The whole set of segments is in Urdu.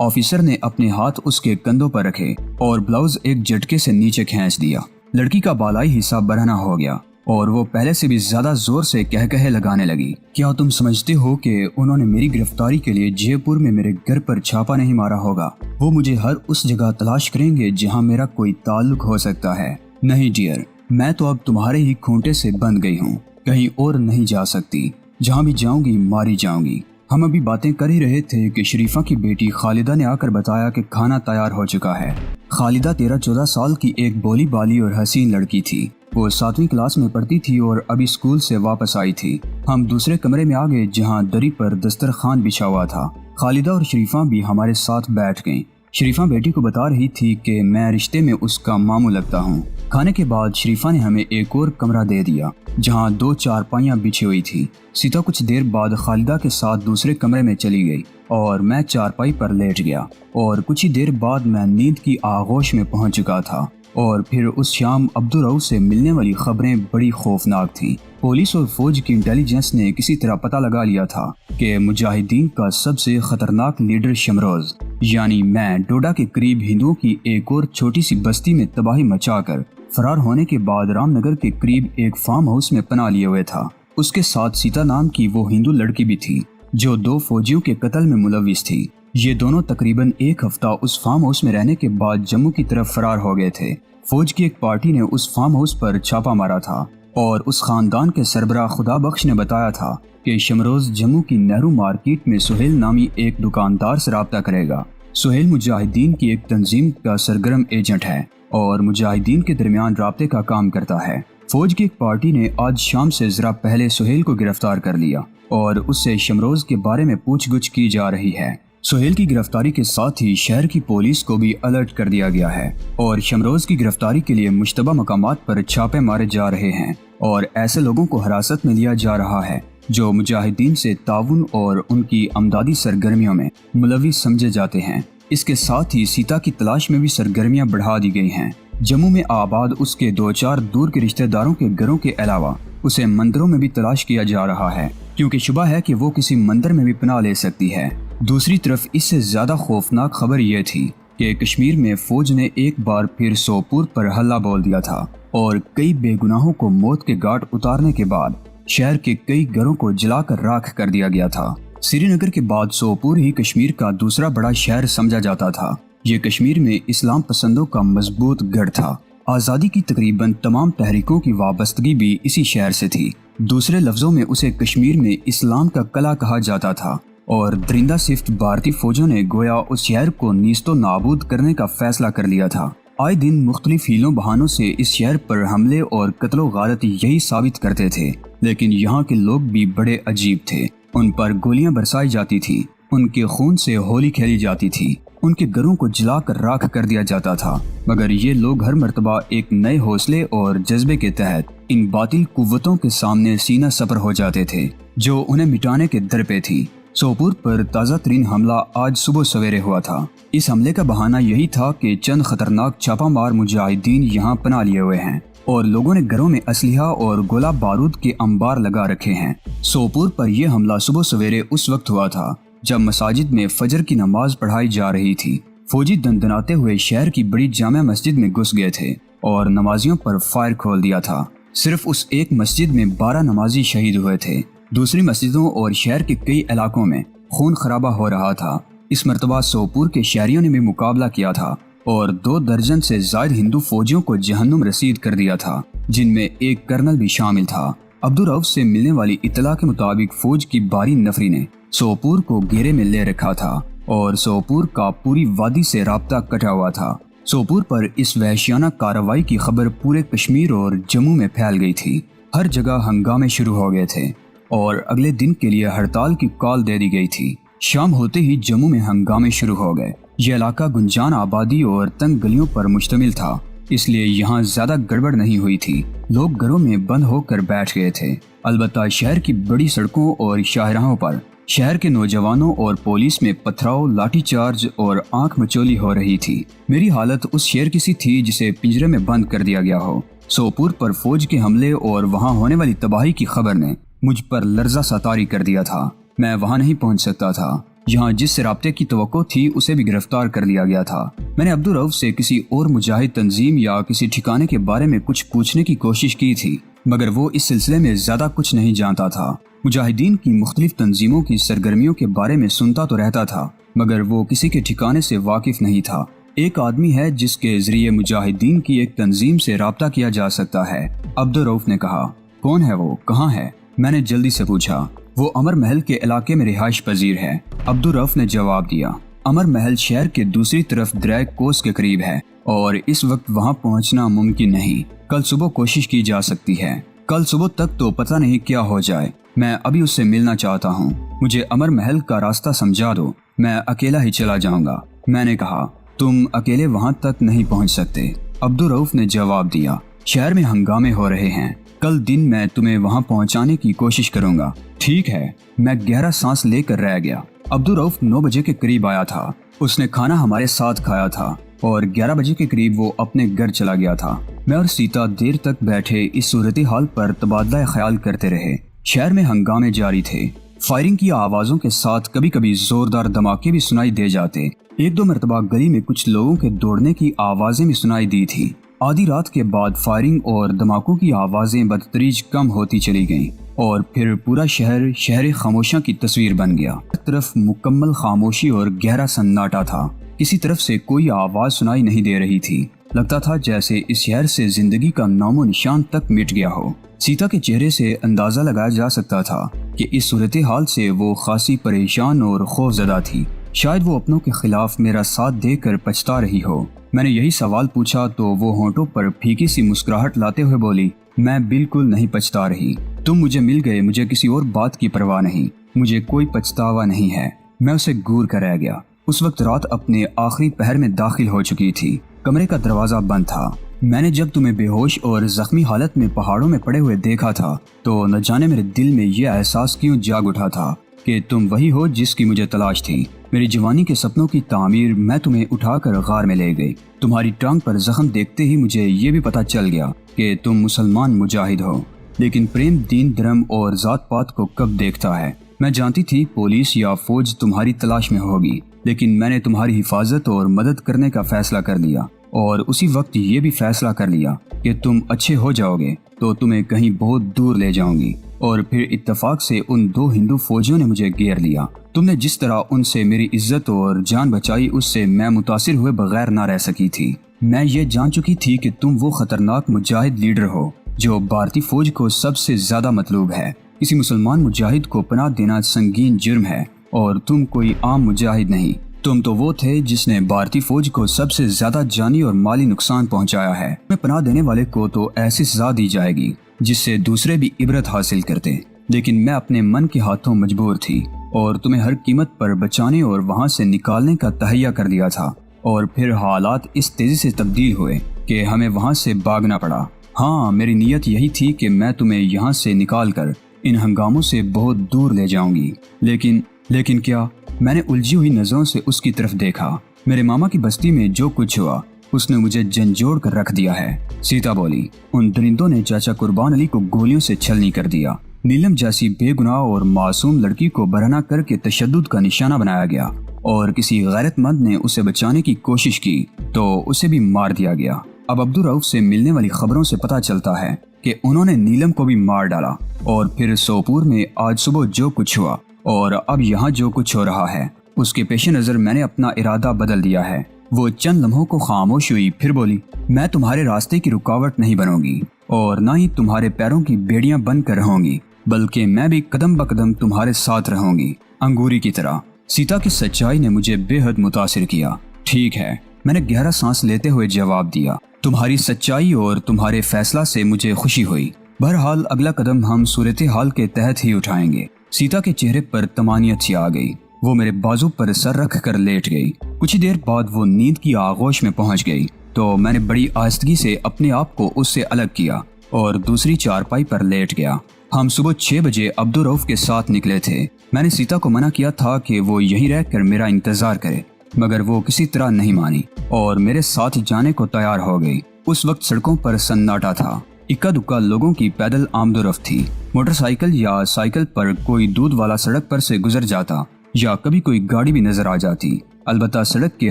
آفیسر نے اپنے ہاتھ اس کے کندھوں پر رکھے اور بلاؤز ایک جھٹکے سے نیچے کھینچ دیا۔ لڑکی کا بالائی حصہ برہنہ ہو گیا اور وہ پہلے سے بھی زیادہ زور سے کہے لگانے لگی۔ کیا تم سمجھتے ہو کہ انہوں نے میری گرفتاری کے لیے جے پور میں میرے گھر پر چھاپا نہیں مارا ہوگا؟ وہ مجھے ہر اس جگہ تلاش کریں گے جہاں میرا کوئی تعلق ہو سکتا ہے۔ نہیں ڈیئر، میں تو اب تمہارے ہی کھونٹے سے بند گئی ہوں، کہیں اور نہیں جا سکتی۔ جہاں بھی جاؤں گی ماری جاؤں گی۔ ہم ابھی باتیں کر ہی رہے تھے کہ شریفہ کی بیٹی خالدہ نے آ کر بتایا کہ کھانا تیار ہو چکا ہے۔ خالدہ 13-14 سال کی ایک بولی بالی اور حسین لڑکی تھی۔ وہ 7ویں کلاس میں پڑھتی تھی اور ابھی اسکول سے واپس آئی تھی۔ ہم دوسرے کمرے میں آ گئے جہاں دری پر دسترخوان بچھا ہوا تھا۔ خالدہ اور شریفہ بھی ہمارے ساتھ بیٹھ گئیں۔ شریفہ بیٹی کو بتا رہی تھی کہ میں رشتے میں اس کا ماموں لگتا ہوں۔ کھانے کے بعد شریفہ نے ہمیں ایک اور کمرہ دے دیا جہاں 2 چارپائیاں بچھی ہوئی تھی۔ سیتا کچھ دیر بعد خالدہ کے ساتھ دوسرے کمرے میں چلی گئی اور میں چارپائی پر لیٹ گیا، اور کچھ ہی دیر بعد میں نیند کی آغوش میں پہنچ چکا تھا۔ اور پھر اس شام عبدالرؤف سے ملنے والی خبریں بڑی خوفناک تھیں۔ پولیس اور فوج کی انٹیلیجنس نے کسی طرح پتہ لگا لیا تھا کہ مجاہدین کا سب سے خطرناک لیڈر شمروز یعنی میں ڈوڈا کے قریب ہندوؤں کی ایک اور چھوٹی سی بستی میں تباہی مچا کر فرار ہونے کے بعد رام نگر کے قریب ایک فارم ہاؤس میں پناہ لیے ہوئے تھا۔ اس کے ساتھ سیتا نام کی وہ ہندو لڑکی بھی تھی جو 2 فوجیوں کے قتل میں ملوث تھی۔ یہ دونوں تقریباً 1 ہفتہ اس فارم ہاؤس میں رہنے کے بعد جموں کی طرف فرار ہو گئے تھے۔ فوج کی ایک پارٹی نے اس فارم ہاؤس پر چھاپا مارا تھا اور اس خاندان کے سربراہ خدا بخش نے بتایا تھا کہ شمروز جموں کی نہرو مارکیٹ میں سہیل نامی ایک دکاندار سے رابطہ کرے گا۔ سہیل مجاہدین کی ایک تنظیم کا سرگرم ایجنٹ ہے اور مجاہدین کے درمیان رابطے کا کام کرتا ہے۔ فوج کی ایک پارٹی نے آج شام سے ذرا پہلے سہیل کو گرفتار کر لیا اور اس سے شمروز کے بارے میں پوچھ گچھ کی جا رہی ہے۔ سہیل کی گرفتاری کے ساتھ ہی شہر کی پولیس کو بھی الرٹ کر دیا گیا ہے اور شمروز کی گرفتاری کے لیے مشتبہ مقامات پر چھاپے مارے جا رہے ہیں اور ایسے لوگوں کو حراست میں لیا جا رہا ہے جو مجاہدین سے تعاون اور ان کی امدادی سرگرمیوں میں ملوث سمجھے جاتے ہیں۔ اس کے ساتھ ہی سیتا کی تلاش میں بھی سرگرمیاں بڑھا دی گئی ہیں۔ جموں میں آباد اس کے 2-4 دور کے رشتہ داروں کے گھروں کے علاوہ اسے مندروں میں بھی تلاش کیا جا رہا ہے کیونکہ شبہ ہے کہ وہ کسی مندر میں بھی پناہ لے سکتی ہے۔ دوسری طرف اس سے زیادہ خوفناک خبر یہ تھی کہ کشمیر میں فوج نے ایک بار پھر سوپور پر حملہ بول دیا تھا اور کئی بے گناہوں کو موت کے گھاٹ اتارنے کے بعد شہر کے کئی گھروں کو جلا کر راکھ کر دیا گیا تھا۔ سری نگر کے بعد سوپور ہی کشمیر کا دوسرا بڑا شہر سمجھا جاتا تھا۔ یہ کشمیر میں اسلام پسندوں کا مضبوط گڑھ تھا۔ آزادی کی تقریباً تمام تحریکوں کی وابستگی بھی اسی شہر سے تھی۔ دوسرے لفظوں میں اسے کشمیر میں اسلام کا قلعہ کہا جاتا تھا اور درندہ صفت بھارتی فوجوں نے گویا اس شہر کو نیست و نابود کرنے کا فیصلہ کر لیا تھا۔ آئے دن مختلف ہیلوں بہانوں سے اس شہر پر حملے اور قتل و غارت یہی ثابت کرتے تھے، لیکن یہاں کے لوگ بھی بڑے عجیب تھے۔ ان پر گولیاں برسائی جاتی تھی، ان کے خون سے ہولی کھیلی جاتی تھی، ان کے گھروں کو جلا کر راکھ کر دیا جاتا تھا، مگر یہ لوگ ہر مرتبہ ایک نئے حوصلے اور جذبے کے تحت ان باطل قوتوں کے سامنے سینہ سپر ہو جاتے تھے جو انہیں مٹانے کے در پہ تھی۔ سوپور پر تازہ ترین حملہ آج صبح سویرے ہوا تھا۔ اس حملے کا بہانہ یہی تھا کہ چند خطرناک چھاپا مار مجاہدین یہاں پناہ لیے ہوئے ہیں اور لوگوں نے گھروں میں اسلحہ اور گولہ بارود کے انبار لگا رکھے ہیں۔ سوپور پر یہ حملہ صبح سویرے اس وقت ہوا تھا جب مساجد میں فجر کی نماز پڑھائی جا رہی تھی۔ فوجی دندناتے ہوئے شہر کی بڑی جامع مسجد میں گھس گئے تھے اور نمازیوں پر فائر کھول دیا تھا۔ صرف اس ایک مسجد میں 12 نمازی شہید ہوئے تھے۔ دوسری مسجدوں اور شہر کے کئی علاقوں میں خون خرابہ ہو رہا تھا۔ اس مرتبہ سوپور کے شہریوں نے بھی مقابلہ کیا تھا اور 2 درجن سے زائد ہندو فوجیوں کو جہنم رسید کر دیا تھا، جن میں ایک کرنل بھی شامل تھا۔ عبدالرؤف سے ملنے والی اطلاع کے مطابق فوج کی باری نفری نے سوپور کو گھیرے میں لے رکھا تھا اور سوپور کا پوری وادی سے رابطہ کٹا ہوا تھا۔ سوپور پر اس وحشیانہ کارروائی کی خبر پورے کشمیر اور جموں میں پھیل گئی تھی۔ ہر جگہ ہنگامے شروع ہو گئے تھے اور اگلے دن کے لیے ہڑتال کی کال دے دی گئی تھی۔ شام ہوتے ہی جموں میں ہنگامے شروع ہو گئے۔ یہ علاقہ گنجان آبادی اور تنگ گلیوں پر مشتمل تھا، اس لیے یہاں زیادہ گڑبڑ نہیں ہوئی تھی۔ لوگ گھروں میں بند ہو کر بیٹھ گئے تھے۔ البتہ شہر کی بڑی سڑکوں اور شاہراہوں پر شہر کے نوجوانوں اور پولیس میں پتھراؤ، لاٹھی چارج اور آنکھ مچولی ہو رہی تھی۔ میری حالت اس شیر کی سی تھی جسے پنجرے میں بند کر دیا گیا ہو۔ سوپور پر فوج کے حملے اور وہاں ہونے والی تباہی کی خبر نے مجھ پر لرزہ سا طاری کر دیا تھا۔ میں وہاں نہیں پہنچ سکتا تھا یہاں جس سے رابطے کی توقع تھی اسے بھی گرفتار کر لیا گیا تھا۔ میں نے عبدالرؤف سے کسی اور مجاہد تنظیم یا کسی ٹھکانے کے بارے میں کچھ پوچھنے کی کوشش کی تھی، مگر وہ اس سلسلے میں زیادہ کچھ نہیں جانتا تھا۔ مجاہدین کی مختلف تنظیموں کی سرگرمیوں کے بارے میں سنتا تو رہتا تھا، مگر وہ کسی کے ٹھکانے سے واقف نہیں تھا۔ ایک آدمی ہے جس کے ذریعے مجاہدین کی ایک تنظیم سے رابطہ کیا جا سکتا ہے، عبدالرؤف نے کہا۔ کون ہے وہ؟ کہاں ہے؟ میں نے جلدی سے پوچھا۔ وہ امر محل کے علاقے میں رہائش پذیر ہے، عبدالرؤف نے جواب دیا۔ امر محل شہر کے دوسری طرف دریا کوس کے قریب ہے اور اس وقت وہاں پہنچنا ممکن نہیں۔ کل صبح کوشش کی جا سکتی ہے۔ کل صبح تک تو پتہ نہیں کیا ہو جائے۔ میں ابھی اس سے ملنا چاہتا ہوں، مجھے امر محل کا راستہ سمجھا دو، میں اکیلا ہی چلا جاؤں گا۔ میں نے کہا، تم اکیلے وہاں تک نہیں پہنچ سکتے، عبدالرؤف نے جواب دیا۔ شہر میں ہنگامے ہو رہے ہیں، کل دن میں تمہیں وہاں پہنچانے کی کوشش کروں گا۔ ٹھیک ہے۔ میں گہرا سانس لے کر رہ گیا۔ عبدالرؤف 9 بجے کے قریب آیا تھا۔ اس نے کھانا ہمارے ساتھ کھایا تھا اور 11 بجے کے قریب وہ اپنے گھر چلا گیا تھا۔ میں اور سیتا دیر تک بیٹھے اس صورتحال پر تبادلہ خیال کرتے رہے۔ شہر میں ہنگامے جاری تھے، فائرنگ کی آوازوں کے ساتھ کبھی کبھی زوردار دھماکے بھی سنائی دے جاتے۔ 1-2 مرتبہ گلی میں کچھ لوگوں کے دوڑنے کی آوازیں بھی سنائی دی تھی۔ آدھی رات کے بعد فائرنگ اور دھماکوں کی آوازیں بتدریج کم ہوتی چلی گئیں اور پھر پورا شہر خاموشیاں کی تصویر بن گیا۔ ہر طرف مکمل خاموشی اور گہرا سناٹا تھا، کسی طرف سے کوئی آواز سنائی نہیں دے رہی تھی۔ لگتا تھا جیسے اس شہر سے زندگی کا نام و نشان تک مٹ گیا ہو۔ سیتا کے چہرے سے اندازہ لگایا جا سکتا تھا کہ اس صورتحال سے وہ خاصی پریشان اور خوف زدہ تھی۔ شاید وہ اپنوں کے خلاف میرا ساتھ دے کر پچھتا رہی ہو۔ میں نے یہی سوال پوچھا تو وہ ہونٹوں پر پھیکی سی مسکراہٹ لاتے ہوئے بولی، میں بالکل نہیں پچھتا رہی، تم مجھے مل گئے، مجھے کسی اور بات کی پرواہ نہیں، مجھے کوئی پچھتاوا نہیں ہے۔ میں اسے گور کر رہ گیا۔ اس وقت رات اپنے آخری پہر میں داخل ہو چکی تھی۔ کمرے کا دروازہ بند تھا۔ میں نے جب تمہیں بے ہوش اور زخمی حالت میں پہاڑوں میں پڑے ہوئے دیکھا تھا تو نہ جانے میرے دل میں یہ احساس کیوں جاگ اٹھا تھا کہ تم وہی ہو جس کی مجھے تلاش تھی۔ میری جوانی کے سپنوں کی تعمیر میں تمہیں اٹھا کر غار میں لے گئی۔ تمہاری ٹانگ پر زخم دیکھتے ہی مجھے یہ بھی پتا چل گیا کہ تم مسلمان مجاہد ہو، لیکن پریم دین دھرم اور ذات پات کو کب دیکھتا ہے۔ میں جانتی تھی پولیس یا فوج تمہاری تلاش میں ہوگی، لیکن میں نے تمہاری حفاظت اور مدد کرنے کا فیصلہ کر لیا اور اسی وقت یہ بھی فیصلہ کر لیا کہ تم اچھے ہو جاؤ گے تو تمہیں کہیں بہت دور لے جاؤں گی۔ اور پھر اتفاق سے ان 2 ہندو فوجیوں نے مجھے گھیر لیا۔ تم نے جس طرح ان سے میری عزت اور جان بچائی اس سے میں متاثر ہوئے بغیر نہ رہ سکی تھی۔ میں یہ جان چکی تھی کہ تم وہ خطرناک مجاہد لیڈر ہو جو بھارتی فوج کو سب سے زیادہ مطلوب ہے۔ کسی مسلمان مجاہد کو پناہ دینا سنگین جرم ہے اور تم کوئی عام مجاہد نہیں، تم تو وہ تھے جس نے بھارتی فوج کو سب سے زیادہ جانی اور مالی نقصان پہنچایا ہے۔ میں پناہ دینے والے کو تو ایسی سزا دی جائے گی جس سے دوسرے بھی عبرت حاصل کرتے، لیکن میں اپنے من کے ہاتھوں مجبور تھی اور تمہیں ہر قیمت پر بچانے اور وہاں سے نکالنے کا تہیہ کر دیا تھا۔ اور پھر حالات اس تیزی سے تبدیل ہوئے کہ ہمیں وہاں سے بھاگنا پڑا۔ ہاں، میری نیت یہی تھی کہ میں تمہیں یہاں سے نکال کر ان ہنگاموں سے بہت دور لے جاؤں گی، لیکن کیا؟ میں نے الجھی ہوئی نظروں سے اس کی طرف دیکھا۔ میرے ماما کی بستی میں جو کچھ ہوا اس نے مجھے جھنجھوڑ کر رکھ دیا ہے، سیتا بولی۔ ان درندوں نے چاچا قربان علی کو گولیوں سے چھلنی کر دیا۔ نیلم جیسی بے گناہ اور معصوم لڑکی کو برہنہ کر کے تشدد کا نشانہ بنایا گیا اور کسی غیرت مند نے اسے بچانے کی کوشش کی تو اسے بھی مار دیا گیا۔ اب عبدالرؤف سے ملنے والی خبروں سے پتہ چلتا ہے کہ انہوں نے نیلم کو بھی مار ڈالا۔ اور پھر سوپور میں آج صبح جو کچھ ہوا اور اب یہاں جو کچھ ہو رہا ہے اس کے پیش نظر میں نے اپنا ارادہ بدل دیا ہے۔ وہ چند لمحوں کو خاموش ہوئی، پھر بولی، میں تمہارے راستے کی رکاوٹ نہیں بنوں گی اور نہ ہی تمہارے پیروں کی بیڑیاں بن کر رہوں گی، بلکہ میں بھی قدم بقدم تمہارے ساتھ رہوں گی، انگوری کی طرح۔ سیتا کی سچائی نے مجھے بے حد متاثر کیا۔ ٹھیک ہے، میں نے گہرا سانس لیتے ہوئے جواب دیا، تمہاری سچائی اور تمہارے فیصلہ سے مجھے خوشی ہوئی۔ بہرحال اگلا قدم ہم صورتحال کے تحت ہی اٹھائیں گے۔ سیتا کے چہرے پر طمانینت سی آ گئی۔ وہ میرے بازو پر سر رکھ کر لیٹ گئی۔ کچھ دیر بعد وہ نیند کی آغوش میں پہنچ گئی تو میں نے بڑی آہستگی سے اپنے آپ کو اس سے الگ کیا اور دوسری چارپائی پر لیٹ گیا۔ ہم صبح 6 بجے عبدالرؤف کے ساتھ نکلے تھے۔ میں نے سیتا کو منع کیا تھا کہ وہ یہیں رہ کر میرا انتظار کرے، مگر وہ کسی طرح نہیں مانی اور میرے ساتھ جانے کو تیار ہو گئی۔ اس وقت سڑکوں پر سناٹا تھا، اکا دکا لوگوں کی پیدل آمد و رفت تھی۔ موٹر سائیکل یا سائیکل پر کوئی دودھ والا سڑک پر سے گزر جاتا یا کبھی کوئی گاڑی بھی نظر آ جاتی۔ البتہ سڑک کے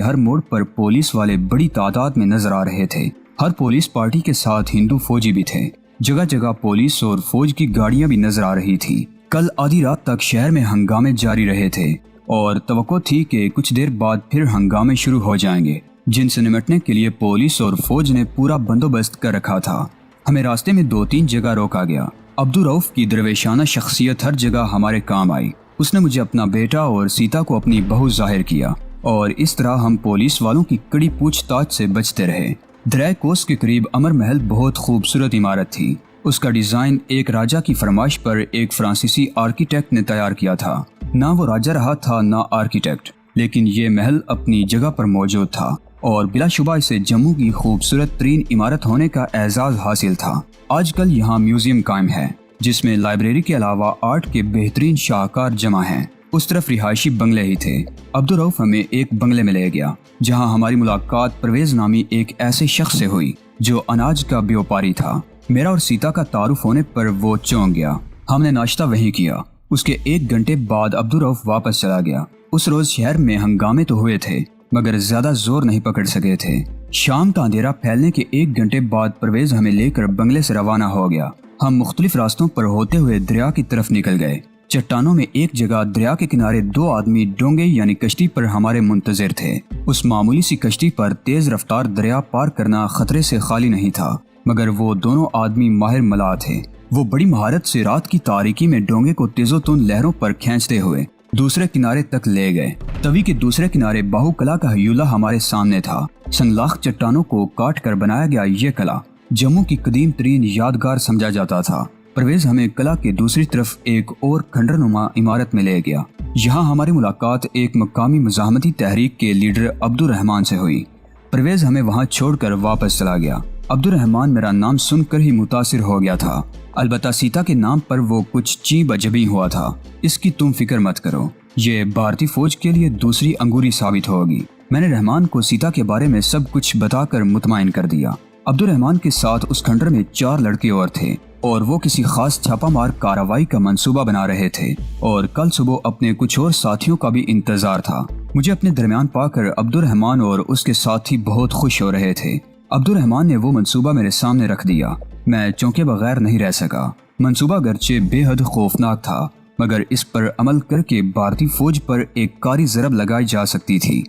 ہر موڑ پر پولیس والے بڑی تعداد میں نظر آ رہے تھے۔ ہر پولیس پارٹی کے ساتھ ہندو فوجی بھی تھے۔ جگہ جگہ پولیس اور فوج کی گاڑیاں بھی نظر آ رہی تھی۔ کل آدھی رات تک شہر میں ہنگامے جاری رہے تھے اور توقع تھی کہ کچھ دیر بعد پھر ہنگامے شروع ہو جائیں گے، جن سے نمٹنے کے لیے پولیس اور فوج نے پورا بندوبست کر رکھا تھا۔ ہمیں راستے میں 2-3 جگہ روکا گیا۔ عبدالرؤف کی درویشانہ شخصیت ہر جگہ ہمارے کام آئی۔ اس نے مجھے اپنا بیٹا اور سیتا کو اپنی بہو ظاہر کیا اور اس طرح ہم پولیس والوں کی کڑی پوچھ تاچھ سے بچتے رہے۔ دریائے کوس کے قریب امر محل بہت خوبصورت عمارت تھی۔ اس کا ڈیزائن ایک راجہ کی فرمائش پر ایک فرانسیسی آرکیٹیکٹ نے تیار کیا تھا۔ نہ وہ راجہ رہا تھا نہ آرکیٹیکٹ، لیکن یہ محل اپنی جگہ پر موجود تھا اور بلا شبہ اسے جموں کی خوبصورت ترین عمارت ہونے کا اعزاز حاصل تھا۔ آج کل یہاں میوزیم قائم ہے جس میں لائبریری کے علاوہ آرٹ کے بہترین شاہکار جمع ہیں۔ اس طرف رہائشی بنگلے ہی تھے۔ عبدالرؤف ہمیں ایک بنگلے میں لے گیا جہاں ہماری ملاقات پرویز نامی ایک ایسے شخص سے ہوئی جو اناج کا بیوپاری تھا۔ میرا اور سیتا کا تعارف ہونے پر وہ چونک گیا۔ ہم نے ناشتہ وہیں کیا۔ اس کے 1 گھنٹے بعد عبدالرؤف واپس چلا گیا۔ اس روز شہر میں ہنگامے تو ہوئے تھے مگر زیادہ زور نہیں پکڑ سکے تھے۔ شام کا اندھیرا پھیلنے کے 1 گھنٹے بعد پرویز ہمیں لے کر بنگلے سے روانہ ہو گیا۔ ہم مختلف راستوں پر ہوتے ہوئے دریا کی طرف نکل گئے۔ چٹانوں میں ایک جگہ دریا کے کنارے 2 آدمی ڈونگے یعنی کشتی پر ہمارے منتظر تھے۔ اس معمولی سی کشتی پر تیز رفتار دریا پار کرنا خطرے سے خالی نہیں تھا، مگر وہ دونوں آدمی ماہر ملاح تھے۔ وہ بڑی مہارت سے رات کی تاریکی میں ڈونگے کو تیز و تند لہروں پر کھینچتے ہوئے دوسرے کنارے تک لے گئے۔ توی کے دوسرے کنارے باہو کلا کا ہیولہ ہمارے سامنے تھا۔ سنگلاخ چٹانوں کو کاٹ کر بنایا گیا یہ قلعہ جموں کی قدیم ترین یادگار سمجھا جاتا تھا۔ پرویز ہمیں قلعہ کے دوسری طرف ایک اور کھنڈر نما عمارت میں لے گیا۔ یہاں ہماری ملاقات ایک مقامی مزاحمتی تحریک کے لیڈر عبدالرحمان سے ہوئی۔ پرویز ہمیں وہاں چھوڑ کر واپس چلا گیا۔ عبدالرحمان میرا نام سن کر ہی متاثر ہو گیا تھا، البتہ سیتا کے نام پر وہ کچھ چیب عجبی ہوا تھا۔ اس کی تم فکر مت کرو، یہ بھارتی فوج کے لیے دوسری انگوری ثابت ہوگی۔ میں نے رحمان کو سیتا کے بارے میں سب کچھ بتا کر مطمئن کر دیا۔ عبدالرحمان کے ساتھ اس کھنڈر میں 4 لڑکے اور تھے اور وہ کسی خاص چھاپہ مار کارروائی کا منصوبہ بنا رہے تھے اور کل صبح اپنے کچھ اور ساتھیوں کا بھی انتظار تھا۔ مجھے اپنے درمیان پا کر عبدالرحمان اور اس کے ساتھی بہت خوش ہو رہے تھے۔ عبدالرحمان نے وہ منصوبہ میرے سامنے رکھ دیا۔ میں چونکے بغیر نہیں رہ سکا۔ منصوبہ گرچہ بے حد خوفناک تھا مگر اس پر عمل کر کے بھارتی فوج پر ایک کاری ضرب لگائی جا سکتی تھی۔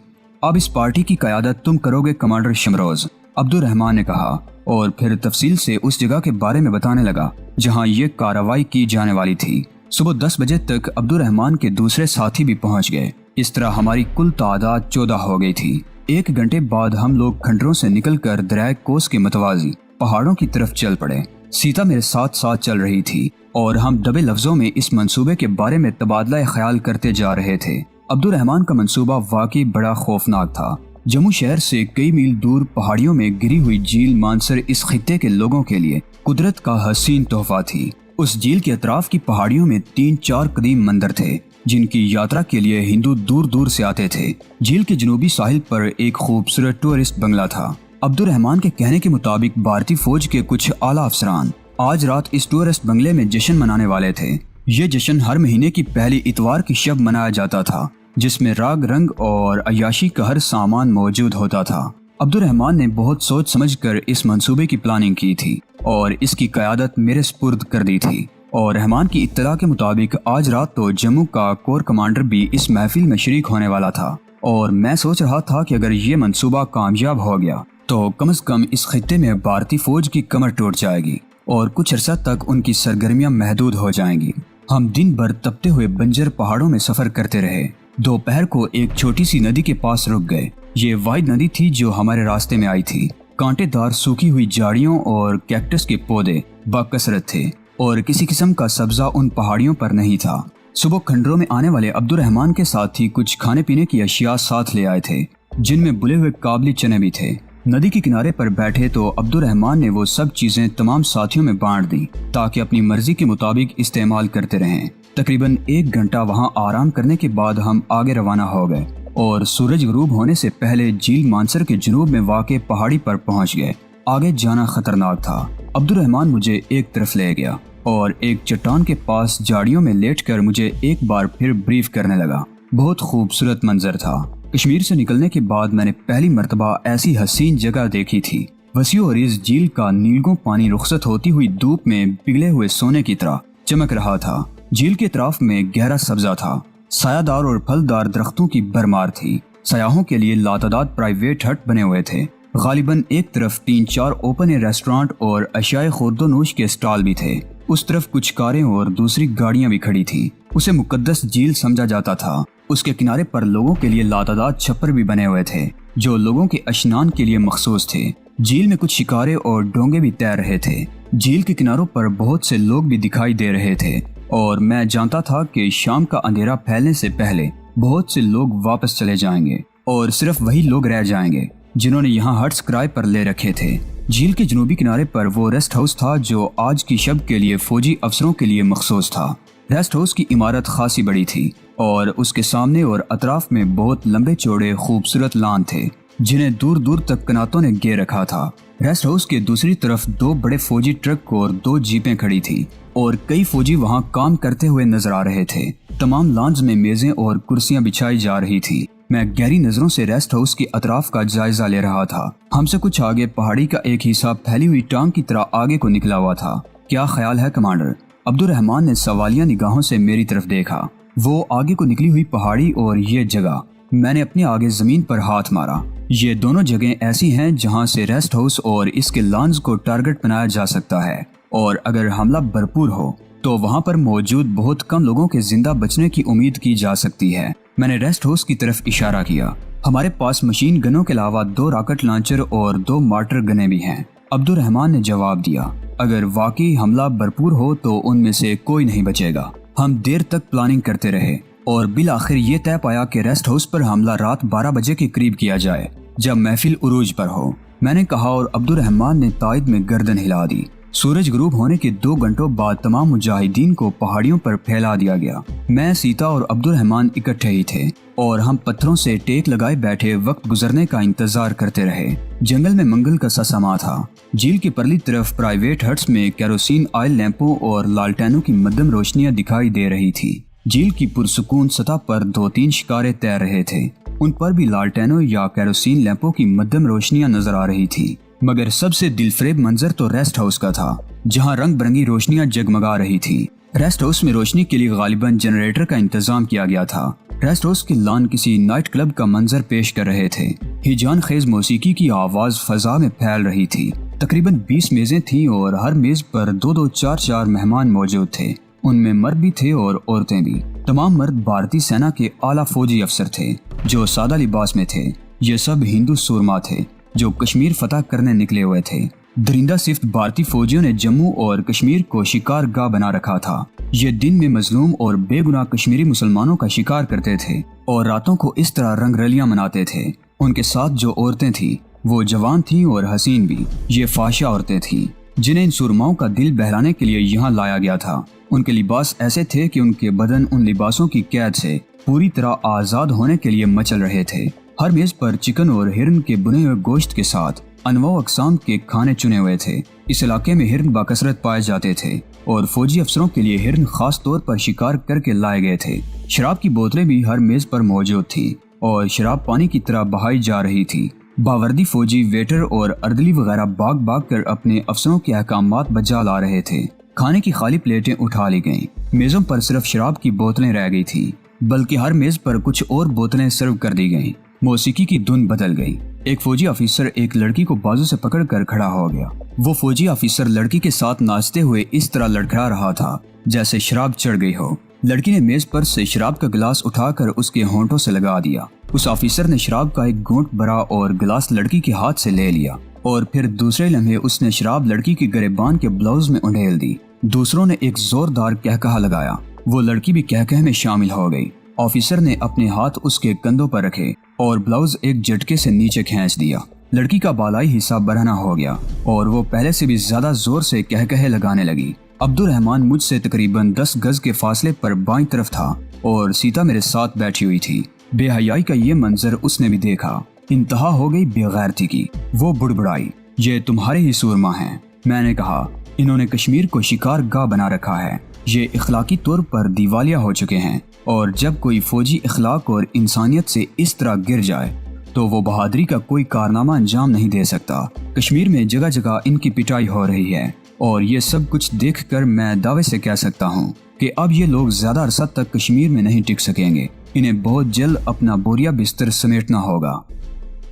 اب اس پارٹی کی قیادت تم کرو گے کمانڈر شمروز، عبدالرحمان نے کہا اور پھر تفصیل سے اس جگہ کے بارے میں بتانے لگا جہاں یہ کارروائی کی جانے والی تھی۔ صبح 10 بجے تک عبدالرحمان کے دوسرے ساتھی بھی پہنچ گئے۔ اس طرح ہماری کل تعداد 14 ہو گئی تھی۔ 1 گھنٹے بعد ہم لوگ کھنڈروں سے نکل کر دریائے کوس کے متوازی پہاڑوں کی طرف چل پڑے۔ سیتا میرے ساتھ ساتھ چل رہی تھی اور ہم دبے لفظوں میں اس منصوبے کے بارے میں تبادلہ خیال کرتے جا رہے تھے۔ عبدالرحمان کا منصوبہ واقعی بڑا خوفناک تھا۔ جموں شہر سے کئی میل دور پہاڑیوں میں گری ہوئی جھیل مانسر اس خطے کے لوگوں کے لیے قدرت کا حسین تحفہ تھی۔ اس جھیل کے اطراف کی پہاڑیوں میں 3-4 قدیم مندر تھے جن کی یاترا کے لیے ہندو دور دور سے آتے تھے۔ جھیل کے جنوبی ساحل پر ایک خوبصورت ٹورسٹ بنگلہ تھا۔ عبدالرحمان کے کہنے کے مطابق بھارتی فوج کے کچھ اعلیٰ افسران آج رات اس ٹورسٹ بنگلے میں جشن منانے والے تھے۔ یہ جشن ہر مہینے کی پہلی اتوار کی شب منایا جاتا تھا جس میں راگ رنگ اور عیاشی کا ہر سامان موجود ہوتا تھا۔ عبدالرحمان نے بہت سوچ سمجھ کر اس منصوبے کی پلاننگ کی تھی اور اس کی قیادت میرے سپرد کر دی تھی، اور رحمان کی اطلاع کے مطابق آج رات تو جموں کا کور کمانڈر بھی اس محفل میں شریک ہونے والا تھا، اور میں سوچ رہا تھا کہ اگر یہ منصوبہ کامیاب ہو گیا تو کم از کم اس خطے میں بھارتی فوج کی کمر ٹوٹ جائے گی اور کچھ عرصہ تک ان کی سرگرمیاں محدود ہو جائیں گی۔ ہم دن بھر تپتے ہوئے بنجر پہاڑوں میں سفر کرتے رہے۔ دوپہر کو ایک چھوٹی سی ندی کے پاس رک گئے۔ یہ واحد ندی تھی جو ہمارے راستے میں آئی تھی۔ کانٹے دار سوکھی ہوئی جھاڑیوں اور کیکٹس کے پودے باکثرت تھے اور کسی قسم کا سبزہ ان پہاڑیوں پر نہیں تھا۔ صبح کھنڈروں میں آنے والے عبدالرحمان کے ساتھی کچھ کھانے پینے کی اشیاء ساتھ لے آئے تھے جن میں بلے ہوئے کابلی چنے بھی تھے۔ ندی کے کنارے پر بیٹھے تو عبدالرحمان نے وہ سب چیزیں تمام ساتھیوں میں بانٹ دی تاکہ اپنی مرضی کے مطابق استعمال کرتے رہیں۔ تقریباً 1 گھنٹہ وہاں آرام کرنے کے بعد ہم آگے روانہ ہو گئے اور سورج غروب ہونے سے پہلے جھیل مانسر کے جنوب میں واقع پہاڑی پر پہنچ گئے۔ آگے جانا خطرناک تھا۔ عبدالرحمان مجھے ایک طرف لے گیا اور ایک چٹان کے پاس جھاڑیوں میں لیٹ کر مجھے ایک بار پھر بریف کرنے لگا۔ بہت خوبصورت منظر تھا۔ کشمیر سے نکلنے کے بعد میں نے پہلی مرتبہ ایسی حسین جگہ دیکھی تھی۔ وسیع و عریض جھیل کا نیلگوں پانی رخصت ہوتی ہوئی دھوپ میں پگھلے ہوئے سونے کی طرح چمک رہا تھا۔ جھیل کے اطراف میں گہرا سبزہ تھا، سایہ دار اور پھلدار درختوں کی بھرمار تھی۔ سیاحوں کے لیے لاتعداد پرائیویٹ ہٹ بنے ہوئے تھے۔ غالباً ایک طرف 3-4 اوپن ایئر ریسٹورانٹ اور اشیاء خورد و نوش کے اسٹال بھی تھے، اس طرف کچھ کاریں اور دوسری گاڑیاں بھی کھڑی تھی۔ اسے مقدس جھیل سمجھا جاتا تھا۔ اس کے کنارے پر لوگوں کے لیے لاتعداد چھپر بھی بنے ہوئے تھے جو لوگوں کے اشنان کے لیے مخصوص تھے۔ جھیل میں کچھ شکارے اور ڈونگے بھی تیر رہے تھے۔ جھیل کے کناروں پر بہت سے لوگ بھی دکھائی دے رہے تھے اور میں جانتا تھا کہ شام کا اندھیرا پھیلنے سے پہلے بہت سے لوگ واپس چلے جائیں گے اور صرف وہی لوگ رہ جائیں گے جنہوں نے یہاں ہٹس کرائے پر لے رکھے تھے۔ جھیل کے جنوبی کنارے پر وہ ریسٹ ہاؤس تھا جو آج کی شب کے لیے فوجی افسروں کے لیے مخصوص تھا۔ ریسٹ ہاؤس کی عمارت خاصی بڑی تھی اور اس کے سامنے اور اطراف میں بہت لمبے چوڑے خوبصورت لان تھے جنہیں دور دور تک کناتوں نے گھیر رکھا تھا۔ ریسٹ ہاؤس کے دوسری طرف 2 بڑے فوجی ٹرک اور 2 جیپیں کھڑی تھی اور کئی فوجی وہاں کام کرتے ہوئے نظر آ رہے تھے۔ تمام لانز میں میزیں اور کرسیاں بچھائی جا رہی تھی۔ میں گہری نظروں سے ریسٹ ہاؤس کے اطراف کا جائزہ لے رہا تھا۔ ہم سے کچھ آگے پہاڑی کا ایک حصہ پھیلی ہوئی ٹانگ کی طرح آگے کو نکلا ہوا تھا۔ کیا خیال ہے کمانڈر؟ عبد الرحمن نے سوالیہ نگاہوں سے میری طرف دیکھا۔ وہ آگے کو نکلی ہوئی پہاڑی اور یہ جگہ۔ میں نے اپنے آگے زمین پر ہاتھ مارا۔ یہ دونوں جگہیں ایسی ہیں جہاں سے ریسٹ ہاؤس اور اس کے لانز کو ٹارگٹ بنایا جا سکتا ہے، اور اگر حملہ بھرپور ہو تو وہاں پر موجود بہت کم لوگوں کے زندہ بچنے کی امید کی جا سکتی ہے۔ میں نے ریسٹ ہاؤس کی طرف اشارہ کیا۔ ہمارے پاس مشین گنوں کے علاوہ 2 راکٹ لانچر اور 2 مارٹر گنیں بھی ہیں، عبد الرحمن نے جواب دیا۔ اگر واقعی حملہ بھرپور ہو تو ان میں سے کوئی نہیں بچے گا۔ ہم دیر تک پلاننگ کرتے رہے اور بالآخر یہ طے پایا کہ ریسٹ ہاؤس پر حملہ رات 12 بجے کے قریب کیا جائے جب محفل عروج پر ہو، میں نے کہا، اور عبد الرحمن نے تائید میں گردن ہلا دی۔ سورج غروب ہونے کے 2 گھنٹوں بعد تمام مجاہدین کو پہاڑیوں پر پھیلا دیا گیا۔ میں، سیتا اور عبد الرحمن اکٹھے ہی تھے اور ہم پتھروں سے ٹیک لگائے بیٹھے وقت گزرنے کا انتظار کرتے رہے۔ جنگل میں منگل کا سا سما تھا۔ جھیل کی پرلی طرف پرائیویٹ ہٹس میں کیروسین آئل لیمپوں اور لالٹینوں کی مدھم روشنیاں دکھائی دے رہی تھی۔ جھیل کی پرسکون سطح پر 2-3 شکارے تیر رہے تھے، ان پر بھی لالٹینوں یا کیروسین لیمپوں کی مدھم روشنیاں نظر آ رہی تھی۔ مگر سب سے دلفریب منظر تو ریسٹ ہاؤس کا تھا، جہاں رنگ برنگی روشنیاں جگمگا رہی تھی۔ ریسٹ ہاؤس میں روشنی کے لیے غالباً جنریٹر کا انتظام کیا گیا تھا۔ ریسٹ ہاؤس کے لان کسی نائٹ کلب کا منظر پیش کر رہے تھے۔ ہیجان خیز موسیقی کی آواز فضا میں پھیل رہی تھی۔ تقریباً 20 میزیں تھیں اور ہر میز پر 2-2 4-4 مہمان موجود تھے۔ ان میں مرد بھی تھے اور عورتیں بھی۔ تمام مرد بھارتی سینا کے اعلیٰ فوجی افسر تھے جو سادہ لباس میں تھے۔ یہ سب ہندو سورما تھے جو کشمیر فتح کرنے نکلے ہوئے تھے۔ درندہ صفت بھارتی فوجیوں نے جموں اور کشمیر کو شکار گاہ بنا رکھا تھا۔ یہ دن میں مظلوم اور بے گناہ کشمیری مسلمانوں کا شکار کرتے تھے اور راتوں کو اس طرح رنگ رلیاں مناتے تھے۔ ان کے ساتھ جو عورتیں تھیں وہ جوان تھیں اور حسین بھی۔ یہ فحشہ عورتیں تھیں جنہیں ان سورماؤں کا دل بہلانے کے لیے یہاں لایا گیا تھا۔ ان کے لباس ایسے تھے کہ ان کے بدن ان لباسوں کی قید سے پوری طرح آزاد ہونے کے لیے مچل رہے تھے۔ ہر میز پر چکن اور ہرن کے بنے ہوئے گوشت کے ساتھ انواع اقسام کے کھانے چنے ہوئے تھے۔ اس علاقے میں ہرن باکثرت پائے جاتے تھے اور فوجی افسروں کے لیے ہرن خاص طور پر شکار کر کے لائے گئے تھے۔ شراب کی بوتلیں بھی ہر میز پر موجود تھیں اور شراب پانی کی طرح بہائی جا رہی تھی۔ باوردی فوجی ویٹر اور اردلی وغیرہ بھاگ بھاگ کر اپنے افسروں کے احکامات بجا لا رہے تھے۔ کھانے کی خالی پلیٹیں اٹھا لی گئیں۔ میزوں پر صرف شراب کی بوتلیں رہ گئی تھیں، بلکہ ہر میز پر کچھ اور بوتلیں سرو کر دی گئیں۔ موسیقی کی دھن بدل گئی۔ ایک فوجی آفیسر ایک لڑکی کو بازو سے پکڑ کر کھڑا ہو گیا۔ وہ فوجی آفیسر لڑکی کے ساتھ ناچتے ہوئے اس طرح لڑکھڑا رہا تھا جیسے شراب چڑھ گئی ہو۔ لڑکی نے میز پر سے شراب کا گلاس اٹھا کر اس کے ہونٹوں سے لگا دیا۔ اس آفیسر نے شراب کا ایک گھونٹ بھرا اور گلاس لڑکی کے ہاتھ سے لے لیا، اور پھر دوسرے لمحے اس نے شراب لڑکی کے گریبان کے بلاؤز میں انڈیل دی۔ دوسروں نے ایک زوردار کہکہا لگایا۔ وہ لڑکی بھی کہکہے میں شامل ہو گئی۔ آفیسر نے اپنے ہاتھ اس کے کندھوں پر رکھے اور بلاؤز ایک جھٹکے سے نیچے کھینچ دیا۔ لڑکی کا بالائی حصہ برہنہ ہو گیا اور وہ پہلے سے بھی زیادہ زور سے کہکہے لگانے لگی۔ عبد الرحمن مجھ سے تقریباً 10 گز کے فاصلے پر بائیں طرف تھا اور سیتا میرے ساتھ بیٹھی ہوئی تھی۔ بے حیائی کا یہ منظر اس نے بھی دیکھا۔ انتہا ہو گئی بے غیرتی کی۔ وہ بڑبڑائی، یہ تمہارے ہی سورما ہیں۔ میں نے کہا، انہوں نے کشمیر کو شکار گاہ بنا رکھا ہے۔ یہ اخلاقی طور پر دیوالیہ ہو چکے ہیں۔ اور جب کوئی فوجی اخلاق اور انسانیت سے اس طرح گر جائے تو وہ بہادری کا کوئی کارنامہ انجام نہیں دے سکتا۔ کشمیر میں جگہ جگہ ان کی پٹائی ہو رہی ہے اور یہ سب کچھ دیکھ کر میں دعوے سے کہہ سکتا ہوں کہ اب یہ لوگ زیادہ عرصہ تک کشمیر میں نہیں ٹک سکیں گے۔ انہیں بہت جلد اپنا بوریا بستر سمیٹنا ہوگا۔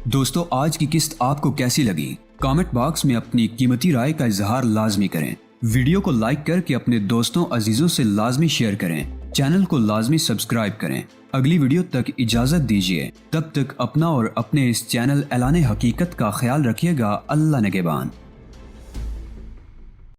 دوستو، آج کی قسط آپ کو کیسی لگی؟ کامنٹ باکس میں اپنی قیمتی رائے کا اظہار لازمی کریں۔ ویڈیو کو لائک کر کے اپنے دوستوں عزیزوں سے لازمی شیئر کریں۔ چینل کو لازمی سبسکرائب کریں۔ اگلی ویڈیو تک اجازت دیجیے، تب تک اپنا اور اپنے اس چینل اعلان حقیقت کا خیال رکھیے گا۔ اللہ نگہبان۔